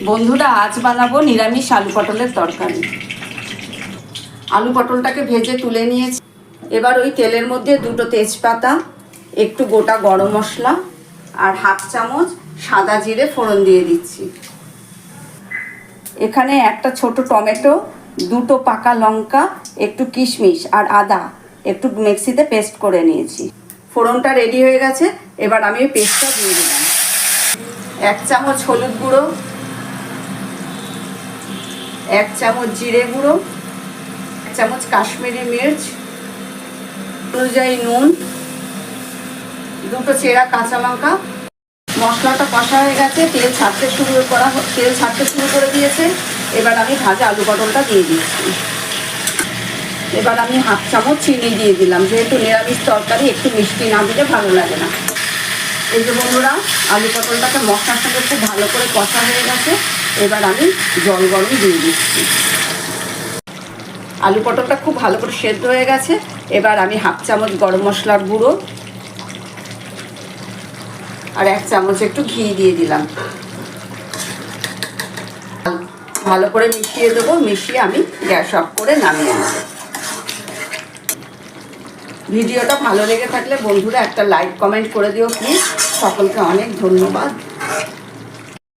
বন্ধুরা, আজ বানাবো নিরামিষ আলু পটলের তরকারি। আলু পটলটাকে ভেজে তুলে নিয়েছি। এবার ওই তেলের মধ্যে দুটো তেজপাতা, একটু গোটা গরম মশলা আর হাফ চামচ সাদা জিরে ফোড়ন দিয়ে দিচ্ছি। এখানে একটা ছোট টমেটো, দুটো পাকা লঙ্কা, একটু কিশমিশ আর আদা একটু মিক্সিতে পেস্ট করে নিয়েছি। ফোড়নটা রেডি হয়ে গেছে। এবার আমি ওই পেস্টটা দিয়ে দিলাম। 1 চামচ হলুদ গুঁড়ো, 1 চামচ জিরে গুঁড়ো, 1 চামচ কাশ্মীরি মির্চ, অনুযায়ী নুন, দুটো চেরা কাঁচা লঙ্কা। মশলাটা কষা হয়ে গেছে, তেল ছাড়তে শুরু করে দিয়েছে। এবার আমি ভাজা আলু পটলটা দিয়ে দিচ্ছি। এবার আমি হাফ চামচ চিনি দিয়ে দিলাম, যেহেতু নিরামিষ তরকারি একটু মিষ্টি না দিলে ভালো লাগে না। এই যে বন্ধুরা, আলু পটলটাকে মশলার সাথে খুব ভালো করে কষা হয়ে গেছে। এবার আমি জল গরম দিয়ে দিচ্ছি। আলু পটলটা খুব ভালো করে সেদ্ধ হয়ে গেছে। এবার আমি হাফ চামচ গরম মশলার গুঁড়ো আর 1 চামচ একটু ঘি দিয়ে দিলাম। ভালো করে মিশিয়ে দেবো। মিশিয়ে আমি গ্যাস অফ করে নামিয়ে নেব। ভিডিওটা ভালো লেগে থাকলে বন্ধুরা একটা লাইক কমেন্ট করে দিও প্লিজ। সকলকে অনেক ধন্যবাদ।